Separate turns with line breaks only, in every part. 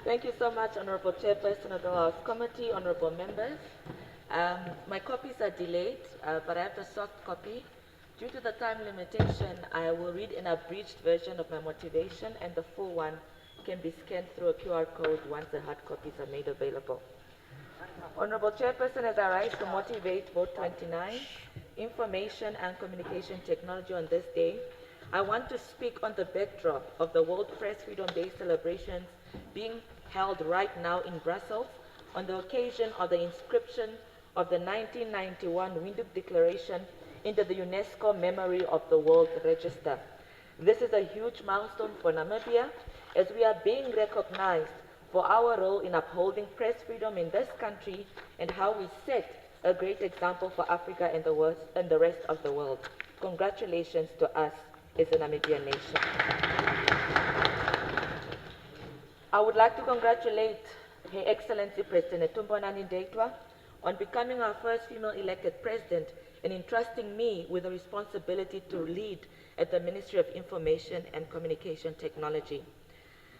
Thank you so much, Honorable Chairperson of the House Committee, honorable members. My copies are delayed, but I have the soft copy. Due to the time limitation, I will read an abridged version of my motivation, and the full one can be scanned through a QR code once the hard copies are made available. Honorable Chairperson, as I rise to motivate Vote 29, Information and Communication Technology on this day, I want to speak on the backdrop of the World Press Freedom Day celebrations being held right now in Brussels on the occasion of the inscription of the 1991 Windhoek Declaration into the UNESCO Memory of the World Register. This is a huge milestone for Namibia as we are being recognized for our role in upholding press freedom in this country and how we set a great example for Africa and the rest of the world. Congratulations to us as a Namibian nation. I would like to congratulate Her Excellency President Tumbonani Ndaitwah on becoming our first female elected president and entrusting me with the responsibility to lead at the Ministry of Information and Communication Technology.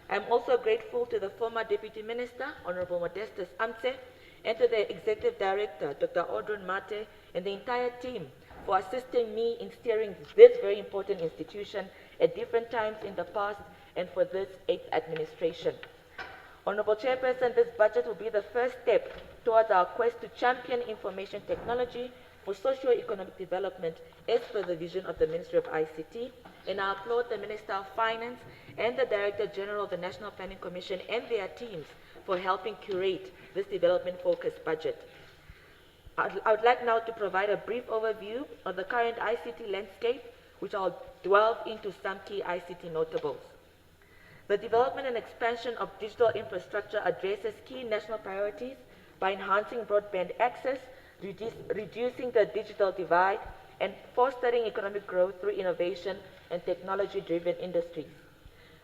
I'm also grateful to the former Deputy Minister, Honorable Modestus Amtse, and to the Executive Director, Dr. Audron Mate, and the entire team for assisting me in steering this very important institution at different times in the past and for this 8th administration. Honorable Chairperson, this budget will be the first step towards our quest to champion information technology for socio-economic development as per the vision of the Ministry of ICT, and I applaud the Minister of Finance and the Director General of the National Planning Commission and their teams for helping curate this development-focused budget. I would like now to provide a brief overview of the current ICT landscape, which I'll delve into some key ICT notables. The development and expansion of digital infrastructure addresses key national priorities by enhancing broadband access, reducing the digital divide, and fostering economic growth through innovation and technology-driven industries.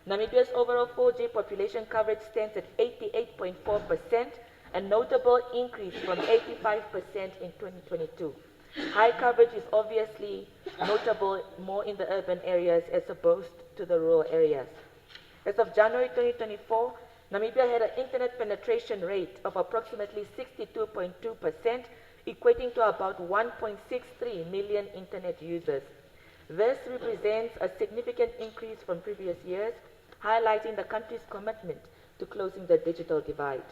Namibia's overall 4G population coverage stands at 88.4%, a notable increase from 85% in 2022. High coverage is obviously notable more in the urban areas as opposed to the rural areas. As of January 2024, Namibia had an internet penetration rate of approximately 62.2%, equating to about 1.63 million internet users. This represents a significant increase from previous years, highlighting the country's commitment to closing the digital divide.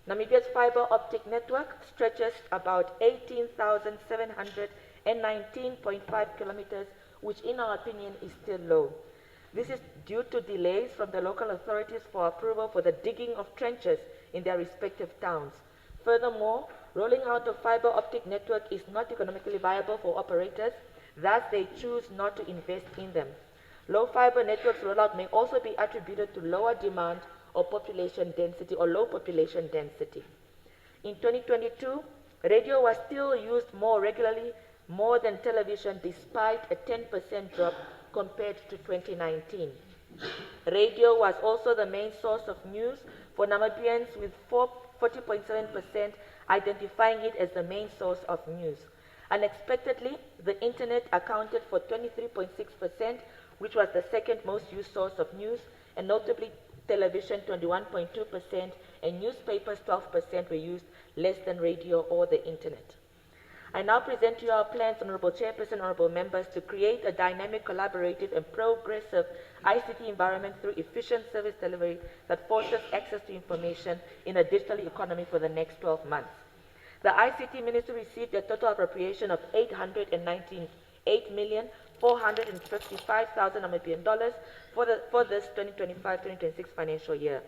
Namibia's fiber optic network stretches about 18,719.5 kilometers, which in our opinion is still low. This is due to delays from the local authorities for approval for the digging of trenches in their respective towns. Furthermore, rolling out a fiber optic network is not economically viable for operators, thus they choose not to invest in them. Low fiber networks rollout may also be attributed to lower demand or population density or low population density. In 2022, radio was still used more regularly, more than television, despite a 10% drop compared to 2019. Radio was also the main source of news for Namibians, with 40.7% identifying it as the main source of news. Unexpectedly, the internet accounted for 23.6%, which was the second most used source of news, and notably television 21.2%, and newspapers 12% were used, less than radio or the internet. I now present to you our plans, Honorable Chairperson, Honorable Members, to create a dynamic, collaborative, and progressive ICT environment through efficient service delivery that fosters access to information in a digital economy for the next 12 months. The ICT Ministry received a total appropriation of $898,455,000 Namibian dollars for this 2025-2026 financial year.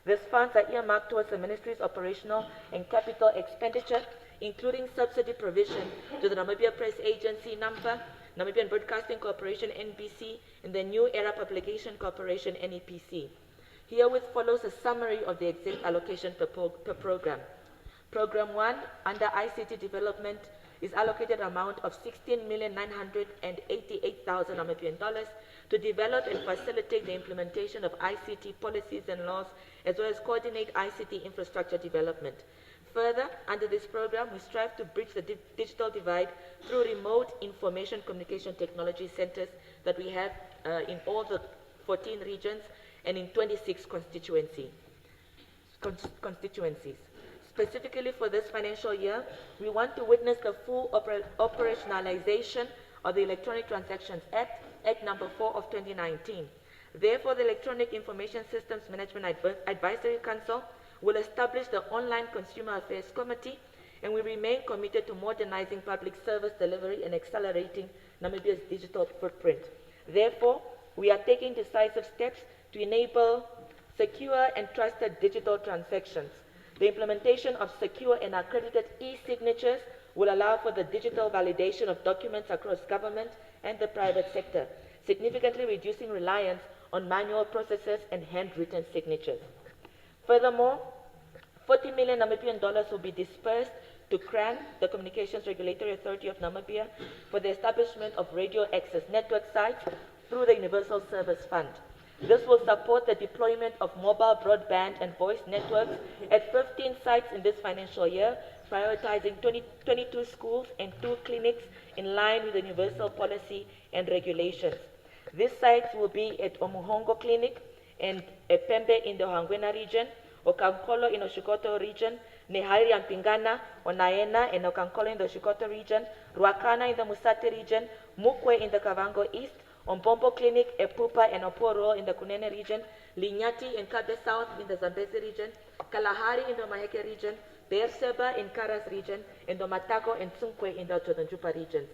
These funds are earmarked towards the Ministry's operational and capital expenditure, including subsidy provision to the Namibia Press Agency, NAMPA, Namibian Broadcasting Corporation, NBC, and the New Era Publication Corporation, NEPC. Herewith follows a summary of the exact allocation per program. Program 1, under ICT development, is allocated an amount of $16,988,000 Namibian dollars to develop and facilitate the implementation of ICT policies and laws, as well as coordinate ICT infrastructure development. Further, under this program, we strive to bridge the digital divide through remote information communication technology centers that we have in all the 14 regions and in 26 constituencies. Specifically for this financial year, we want to witness the full operationalization of the Electronic Transactions Act, Act number 4 of 2019. Therefore, the Electronic Information Systems Management Advisory Council will establish the Online Consumer Affairs Committee, and we remain committed to modernizing public service delivery and accelerating Namibia's digital footprint. Therefore, we are taking decisive steps to enable secure and trusted digital transactions. The implementation of secure and accredited e-signatures will allow for the digital validation of documents across government and the private sector, significantly reducing reliance on manual processes and handwritten signatures. Furthermore, 40 million Namibian dollars will be dispersed to CRAN, the Communications Regulatory Authority of Namibia, for the establishment of radio access network sites through the Universal Service Fund. This will support the deployment of mobile broadband and voice networks at 15 sites in this financial year, prioritizing 22 schools and 2 clinics in line with the universal policy and regulations. These sites will be at Omuhongo Clinic and Epembe in the Hangwena region, Okankolo in the Oshikoto region, Nehari and Pingana, Onaena and Okankolo in the Oshikoto region, Ruakana in the Musate region, Mukwe in the Kavango East, Ompompo Clinic, Epupa and Oporo in the Kunene region, Linyati and Kabe South in the Zambezi region, Kalahari in the Maheke region, Beerseba in Karas region, and Matako and Tsunkwe in the Chotanjupa regions.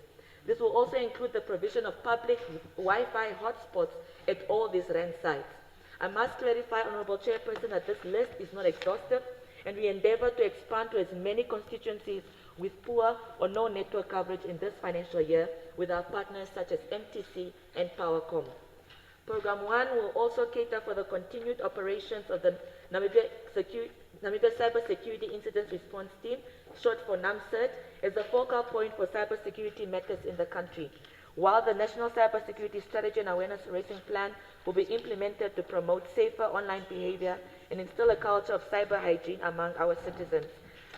This will also include the provision of public Wi-Fi hotspots at all these RAN sites. I must clarify, Honorable Chairperson, that this list is not exhaustive, and we endeavor to expand to as many constituencies with poor or no network coverage in this financial year with our partners such as MTC and Powercom. Program 1 will also cater for the continued operations of the Namibia Cyber Security Incident Response Team, short for NAMCERT, as the focal point for cybersecurity matters in the country, while the National Cybersecurity Strategy and Awareness Raising Plan will be implemented to promote safer online behavior and instill a culture of cyber hygiene among our citizens.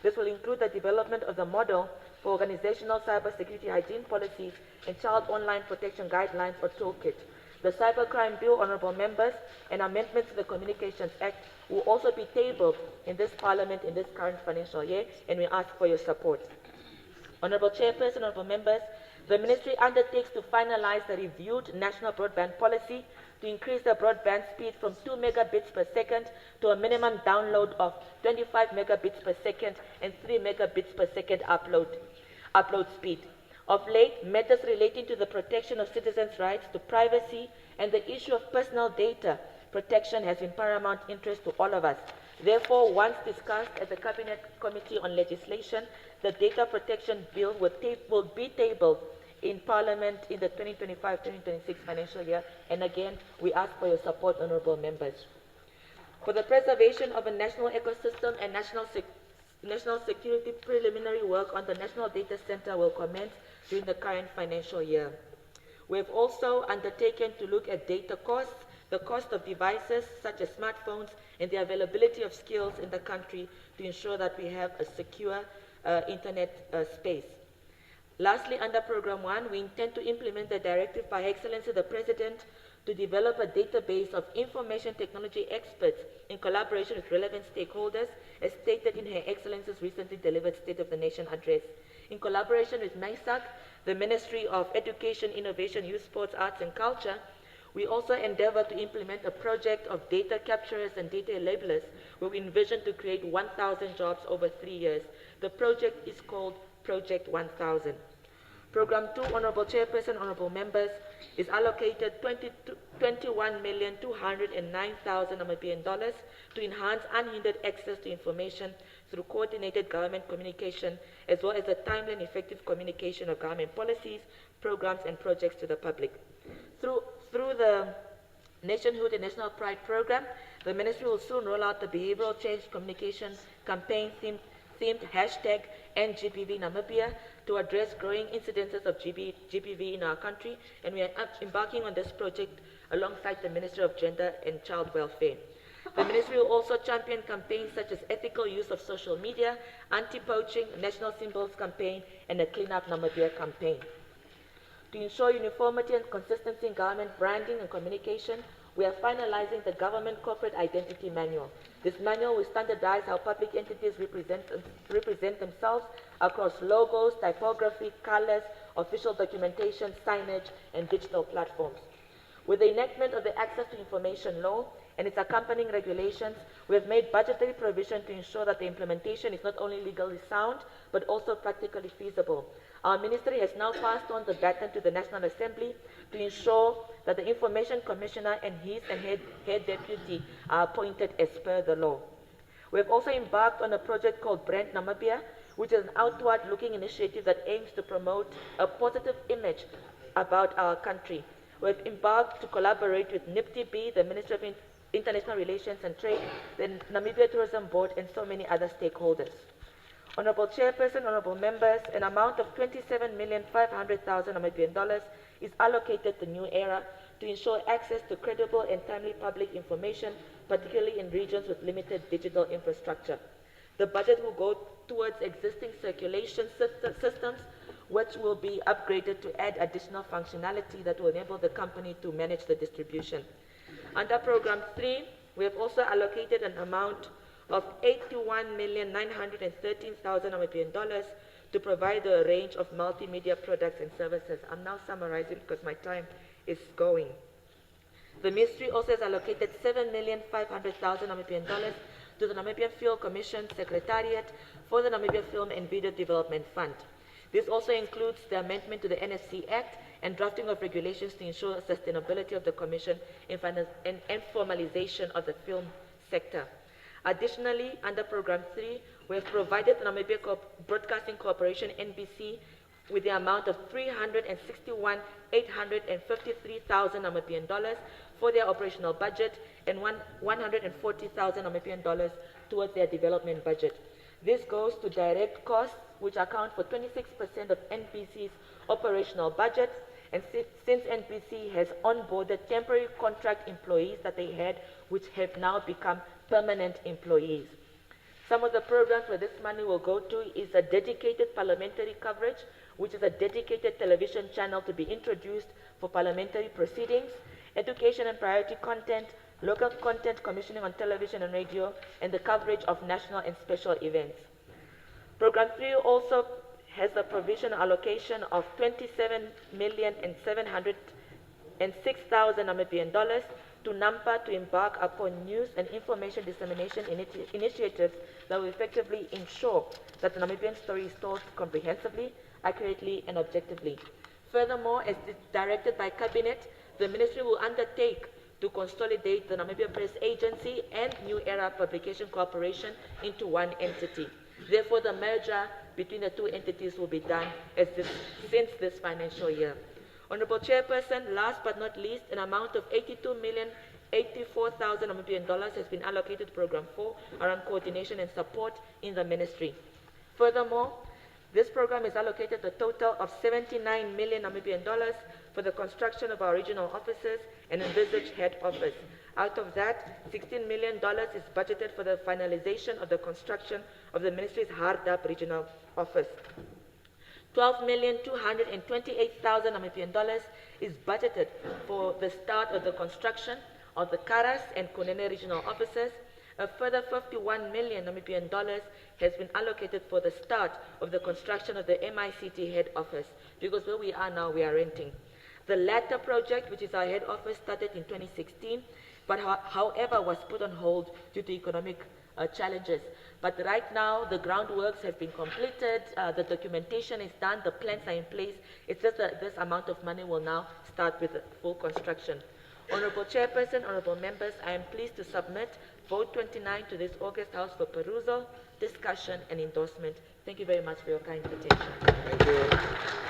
This will include the development of the model for organizational cybersecurity hygiene policies and child online protection guidelines or toolkit. The Cybercrime Bill, honorable members, and amendments to the Communications Act will also be tabled in this Parliament in this current financial year, and we ask for your support. Honorable Chairperson, honorable members, the Ministry undertakes to finalize the reviewed national broadband policy to increase the broadband speed from 2 megabits per second to a minimum download of 25 megabits per second and 3 megabits per second upload speed. Of late, matters relating to the protection of citizens' rights to privacy and the issue of personal data protection has been paramount interest to all of us. Therefore, once discussed at the Cabinet Committee on Legislation, the Data Protection Bill will be tabled in Parliament in the 2025-2026 financial year, and again, we ask for your support, honorable members. For the preservation of a national ecosystem and national security, preliminary work on the National Data Center will commence during the current financial year. We have also undertaken to look at data costs, the cost of devices such as smartphones, and the availability of skills in the country to ensure that we have a secure internet space. Lastly, under Program 1, we intend to implement the directive by Her Excellency the President to develop a database of information technology experts in collaboration with relevant stakeholders, as stated in Her Excellency's recently delivered State of the Nation address. In collaboration with MICT, the Ministry of Education, Innovation, Youth, Sports, Arts and Culture, we also endeavor to implement a project of data capturers and data labelers, where we envision to create 1,000 jobs over 3 years. The project is called Project 1000. Program 2, Honorable Chairperson, Honorable Members, is allocated 21,209,000 Namibian dollars to enhance unhindered access to information through coordinated government communication, as well as the timely and effective communication of government policies, programs, and projects to the public. Through the Nationhood and National Pride program, the Ministry will soon roll out the behavioral change communication campaign themed hashtag #NGPV Namibia to address growing incidences of GBV in our country, and we are embarking on this project alongside the Ministry of Gender and Child Welfare. The ministry will also champion campaigns such as ethical use of social media, anti-poaching, national symbols campaign, and a Clean Up Namibia campaign. To ensure uniformity and consistency in government branding and communication, we are finalizing the Government Corporate Identity Manual. This manual will standardize how public entities represent themselves across logos, typography, colors, official documentation, signage, and digital platforms. With the enactment of the Access to Information Law and its accompanying regulations, we have made budgetary provision to ensure that the implementation is not only legally sound, but also practically feasible. Our ministry has now passed on the baton to the National Assembly to ensure that the Information Commissioner and his and her deputy are appointed as per the law. We have also embarked on a project called Brand Namibia, which is an outward-looking initiative that aims to promote a positive image about our country. We have embarked to collaborate with MICT, the Ministry of International Relations and Trade, the Namibia Tourism Board, and so many other stakeholders. Honorable Chairperson, honorable members, an amount of 27,500,000 Namibian dollars is allocated to New Era to ensure access to credible and timely public information, particularly in regions with limited digital infrastructure. The budget will go towards existing circulation systems, which will be upgraded to add additional functionality that will enable the company to manage the distribution. Under Program 3, we have also allocated an amount of 81,913,000 Namibian dollars to provide a range of multimedia products and services. I'm now summarizing because my time is going. The ministry also has allocated 7,500,000 Namibian dollars to the Namibian Film Commission Secretariat for the Namibia Film and Video Development Fund. This also includes the amendment to the NFC Act and drafting of regulations to ensure sustainability of the Commission and formalization of the film sector. Additionally, under Program 3, we have provided the Namibia Broadcasting Corporation, NBC, with the amount of 361,853,000 Namibian dollars for their operational budget and 140,000 Namibian dollars towards their development budget. This goes to direct costs, which account for 26% of NBC's operational budget, and since NBC has onboarded temporary contract employees that they had, which have now become permanent employees. Some of the programs where this money will go to is a dedicated parliamentary coverage, which is a dedicated television channel to be introduced for parliamentary proceedings, education and priority content, local content commissioning on television and radio, and the coverage of national and special events. Program 3 also has a provision allocation of 27,706,000 Namibian dollars to NAMPA to embark upon news and information dissemination initiatives that will effectively ensure that the Namibian story is told comprehensively, accurately, and objectively. Furthermore, as directed by Cabinet, the Ministry will undertake to consolidate the Namibia Press Agency and New Era Publication Corporation into one entity. Therefore, the merger between the two entities will be done since this financial year. Honorable Chairperson, last but not least, an amount of 82,084,000 Namibian dollars has been allocated to Program 4 around coordination and support in the ministry. Furthermore, this program is allocated a total of 79 million Namibian dollars for the construction of our regional offices and envisaged head office. Out of that, $16 million is budgeted for the finalization of the construction of the ministry's Hardap regional office. 12,228,000 Namibian dollars is budgeted for the start of the construction of the Karas and Kunene regional offices. A further 51 million Namibian dollars has been allocated for the start of the construction of the MICT head office, because where we are now, we are renting. The latter project, which is our head office, started in 2016, but however was put on hold due to economic challenges. But right now, the groundworks have been completed, the documentation is done, the plans are in place. It's just that this amount of money will now start with full construction. Honorable Chairperson, honorable members, I am pleased to submit Vote 29 to this August House for perusal, discussion, and endorsement. Thank you very much for your kind attention.
Thank you.